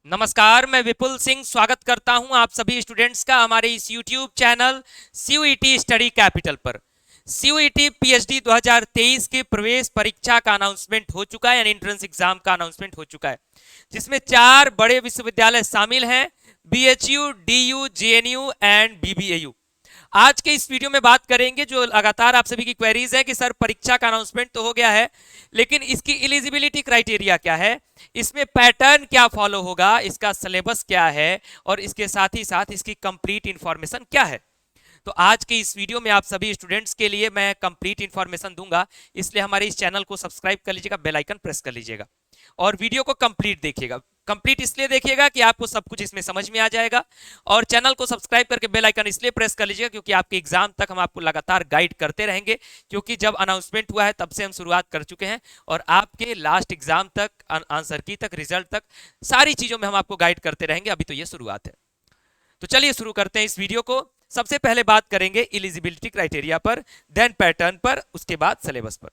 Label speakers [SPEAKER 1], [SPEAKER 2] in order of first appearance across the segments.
[SPEAKER 1] नमस्कार, मैं विपुल सिंह स्वागत करता हूं आप सभी स्टूडेंट्स का हमारे इस YouTube channel CUET study capital पर। सीयूईटी पीएचडी 2023 की प्रवेश परीक्षा का अनाउंसमेंट हो चुका है, यानी एंट्रेंस एग्जाम का अनाउंसमेंट हो चुका है, जिसमें 4 बड़े विश्वविद्यालय शामिल हैं: BHU, DU, JNU and BBAU. आज के इस वीडियो में बात करेंगे जो लगातार आप सभी की क्वेरीज है कि सर परीक्षा का अनाउंसमेंट तो हो गया है, लेकिन इसकी एलिजिबिलिटी क्राइटेरिया क्या है, इसमें पैटर्न क्या फॉलो होगा, इसका सिलेबस क्या है और इसके साथ ही साथ इसकी कंप्लीट इंफॉर्मेशन क्या है। तो आज के इस वीडियो में आप सभी स्टूडेंट्स के लिए मैं कंप्लीट इंफॉर्मेशन दूंगा, इसलिए हमारे इस चैनल को सब्सक्राइब कर लीजिएगा, बेल आइकन प्रेस कर लीजिएगा और वीडियो को कंप्लीट देखिएगा। कंप्लीट इसलिए देखिएगा कि आपको सब कुछ इसमें समझ में आ जाएगा, और चैनल को सब्सक्राइब करके बेल आइकन इसलिए प्रेस कर लीजिएगा क्योंकि आपके एग्जाम तक हम आपको लगातार गाइड करते रहेंगे, क्योंकि जब अनाउंसमेंट हुआ है तब से हम शुरुआत कर चुके हैं और आपके लास्ट एग्जाम तक, आंसर की तक, रिजल्ट तक, सारी चीजों में हम आपको गाइड करते रहेंगे। अभी तो ये शुरुआत है। तो चलिए शुरू करते हैं इस वीडियो को। सबसे पहले बात करेंगे एलिजिबिलिटी क्राइटेरिया पर, देन पैटर्न पर, उसके बाद सिलेबस पर।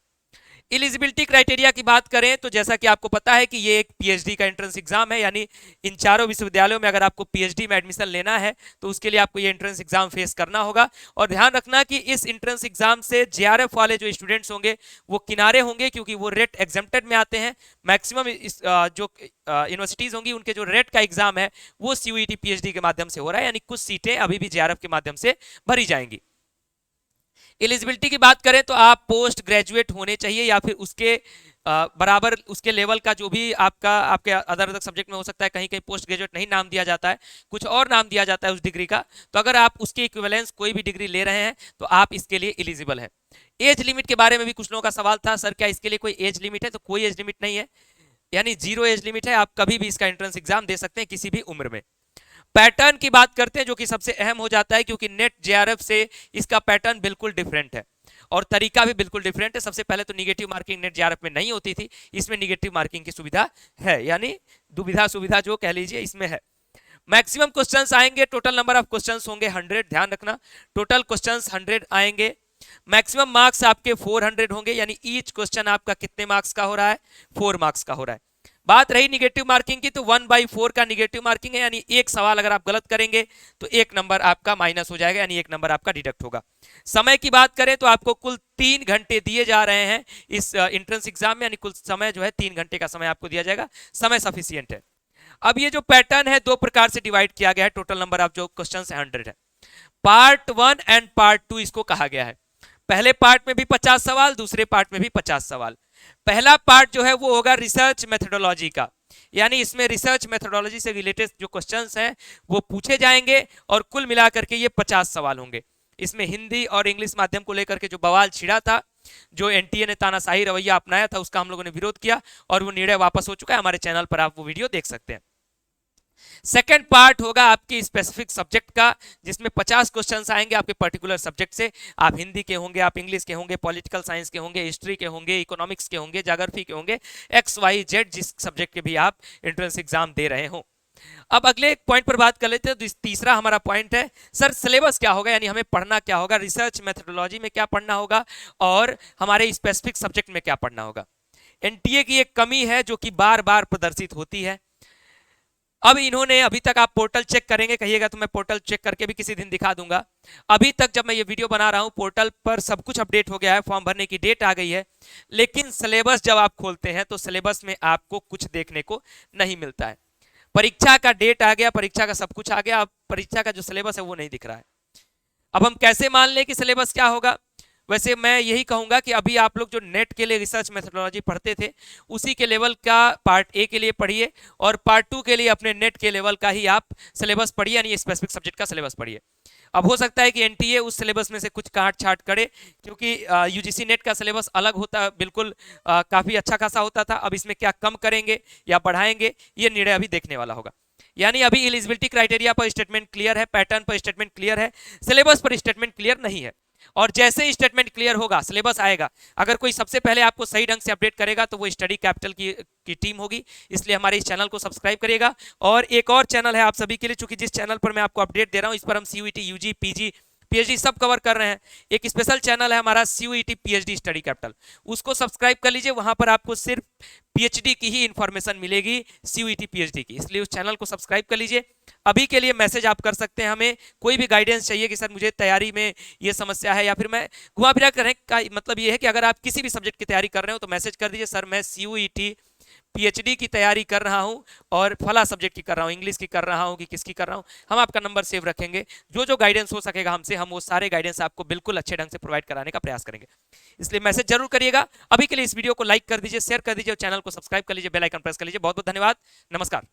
[SPEAKER 1] एलिजिबिलिटी क्राइटेरिया की बात करें तो जैसा कि आपको पता है कि ये एक पीएचडी का एंट्रेंस एग्जाम है, यानी इन चारों विश्वविद्यालयों में अगर आपको पीएचडी में एडमिशन लेना है तो उसके लिए आपको ये एंट्रेंस एग्जाम फेस करना होगा। और ध्यान रखना कि इस एंट्रेंस एग्जाम से जेआरएफ वाले जो स्टूडेंट्स होंगे वो किनारे होंगे, क्योंकि वो रेट एग्जेम्प्टेड में आते हैं। मैक्सिमम जो यूनिवर्सिटीज होंगी उनके जो रेट का एग्जाम है वो सीयूईटी पीएचडी के माध्यम से हो रहा है, यानी कुछ सीटें अभी भी जेआरएफ के माध्यम से भरी जाएंगी। एलिजिबिलिटी की बात करें तो आप पोस्ट ग्रेजुएट होने चाहिए या फिर उसके बराबर, उसके लेवल का जो भी आपके अदर अदर सब्जेक्ट में हो सकता है, कहीं कहीं पोस्ट ग्रेजुएट नहीं नाम दिया जाता है, कुछ और नाम दिया जाता है उस डिग्री का। तो अगर आप उसके इक्विवेलेंस कोई भी डिग्री ले रहे हैं तो आप इसके लिए एलिजिबल हैं। एज लिमिट के बारे में भी कुछ लोगों का सवाल था, सर क्या इसके लिए कोई एज लिमिट है? तो कोई एज लिमिट नहीं है, यानी 0 एज लिमिट है। आप कभी भी इसका एंट्रेंस एग्जाम दे सकते हैं किसी भी उम्र में। पैटर्न की बात करते हैं जो कि सबसे अहम हो जाता है, क्योंकि नेट जेआरएफ से इसका पैटर्न बिल्कुल डिफरेंट है और तरीका भी बिल्कुल डिफरेंट है। सबसे पहले तो निगेटिव मार्किंग नेट जेआरएफ में नहीं होती थी, इसमें निगेटिव मार्किंग की सुविधा है, यानी दुविधा सुविधा जो कह लीजिए इसमें है। मैक्सिमम क्वेश्चंस आएंगे, टोटल नंबर ऑफ क्वेश्चंस होंगे 100, ध्यान रखना टोटल क्वेश्चंस 100 आएंगे। मैक्सिमम मार्क्स आपके 400 होंगे, यानी ईच क्वेश्चन आपका कितने मार्क्स का हो रहा है? 4 मार्क्स का हो रहा है। बात रही निगेटिव मार्किंग की तो 1/4 का निगेटिव मार्किंग है, यानी एक सवाल अगर आप गलत करेंगे तो एक नंबर आपका माइनस हो जाएगा, यानी एक नंबर आपका डिडक्ट होगा। समय की बात करें तो आपको कुल 3 घंटे दिए जा रहे हैं इस एंट्रेंस एग्जाम में, यानी कुल समय जो है 3 घंटे का समय आपको दिया जाएगा। समय सफिशियंट है। अब ये जो पैटर्न है 2 प्रकार से डिवाइड किया गया है। टोटल नंबर ऑफ जो क्वेश्चन है 100 है। पार्ट 1 एंड पार्ट 2 इसको कहा गया है। पहले पार्ट में भी 50 सवाल, दूसरे पार्ट में भी 50 सवाल। पहला पार्ट जो है वो होगा रिसर्च मेथोडोलॉजी का, यानी इसमें रिसर्च मेथोडोलॉजी से रिलेटेड जो क्वेश्चंस हैं वो पूछे जाएंगे और कुल मिलाकर के ये 50 सवाल होंगे। इसमें हिंदी और इंग्लिश माध्यम को लेकर के जो बवाल छिड़ा था, जो एनटीए ने तानाशाही रवैया अपनाया था, उसका हम लोगों ने विरोध किया और वो निर्णय वापस हो चुका है। हमारे चैनल पर आप वो वीडियो देख सकते हैं। सेकेंड पार्ट होगा आपके स्पेसिफिक सब्जेक्ट का, जिसमें 50 क्वेश्चंस आएंगे आपके पर्टिकुलर सब्जेक्ट से। आप हिंदी के होंगे, आप इंग्लिश के होंगे, पॉलिटिकल साइंस के होंगे, हिस्ट्री के होंगे, इकोनॉमिक्स के होंगे, ज्योग्राफी के होंगे, XYZ जिस सब्जेक्ट के भी आप एंट्रेंस एग्जाम दे रहे हो। अब अगले एक पॉइंट पर बात कर लेते हैं। तो तीसरा हमारा पॉइंट है सर सिलेबस क्या होगा, यानी हमें पढ़ना क्या होगा, रिसर्च मेथोडोलॉजी में क्या पढ़ना होगा और हमारे स्पेसिफिक सब्जेक्ट में क्या पढ़ना होगा। एनटीए की एक कमी है जो कि बार बार प्रदर्शित होती है। अब इन्होंने, अभी तक आप पोर्टल चेक करेंगे, कहिएगा तो मैं पोर्टल चेक करके भी किसी दिन दिखा दूंगा। अभी तक जब मैं ये वीडियो बना रहा हूं पोर्टल पर सब कुछ अपडेट हो गया है, फॉर्म भरने की डेट आ गई है, लेकिन सिलेबस जब आप खोलते हैं तो सिलेबस में आपको कुछ देखने को नहीं मिलता है। परीक्षा का डेट आ गया, परीक्षा का सब कुछ आ गया, अब परीक्षा का जो सिलेबस है वो नहीं दिख रहा है। अब हम कैसे मान लें कि सिलेबस क्या होगा? वैसे मैं यही कहूंगा कि अभी आप लोग जो नेट के लिए रिसर्च मेथोडोलॉजी पढ़ते थे उसी के लेवल का पार्ट ए के लिए पढ़िए और पार्ट 2 के लिए अपने नेट के लेवल का ही आप सिलेबस पढ़िए, यानी स्पेसिफिक सब्जेक्ट का सिलेबस पढ़िए। अब हो सकता है कि एनटीए उस सिलेबस में से कुछ काट छाट करे, क्योंकि यूजीसी नेट का सिलेबस अलग होता, बिल्कुल काफी अच्छा खासा होता था। अब इसमें क्या कम करेंगे या बढ़ाएंगे, ये निर्णय अभी देखने वाला होगा। यानी अभी एलिजिबिलिटी क्राइटेरिया पर स्टेटमेंट क्लियर है, पैटर्न पर स्टेटमेंट क्लियर है, सिलेबस पर स्टेटमेंट क्लियर नहीं है। और जैसे ही स्टेटमेंट क्लियर होगा, सिलेबस आएगा, अगर कोई सबसे पहले आपको सही ढंग से अपडेट करेगा तो वो स्टडी कैपिटल की टीम होगी। इसलिए हमारे इस चैनल को सब्सक्राइब करिएगा। और एक और चैनल है आप सभी के लिए, चूंकि जिस चैनल पर मैं आपको अपडेट दे रहा हूं इस पर हम सीयूईटी, यूजी, पीजी पीएचडी सब कवर कर रहे हैं। एक स्पेशल चैनल है हमारा CUET पीएचडी स्टडी कैपिटल, उसको सब्सक्राइब कर लीजिए। वहां पर आपको सिर्फ पीएचडी की ही इंफॉर्मेशन मिलेगी, CUET पीएचडी की, इसलिए उस चैनल को सब्सक्राइब कर लीजिए। अभी के लिए मैसेज आप कर सकते हैं, हमें कोई भी गाइडेंस चाहिए कि सर मुझे तैयारी में ये समस्या है, या फिर मैं घुमा फिरा करने का मतलब ये है कि अगर आप किसी भी सब्जेक्ट की तैयारी कर रहे हो तो मैसेज कर दीजिए, सर मैं CUET पीएचडी की तैयारी कर रहा हूं और फला सब्जेक्ट की कर रहा हूं, इंग्लिश की कर रहा हूं कि किसकी कर रहा हूं। हम आपका नंबर सेव रखेंगे, जो जो गाइडेंस हो सकेगा हमसे, हम वो सारे गाइडेंस आपको बिल्कुल अच्छे ढंग से प्रोवाइड कराने का प्रयास करेंगे। इसलिए मैसेज जरूर करिएगा। अभी के लिए इस वीडियो को लाइक कर दीजिए, शेयर कर दीजिए और चैनल को सब्सक्राइब कर लीजिए, बेल आइकन प्रेस कर लीजिए। बहुत बहुत धन्यवाद, नमस्कार।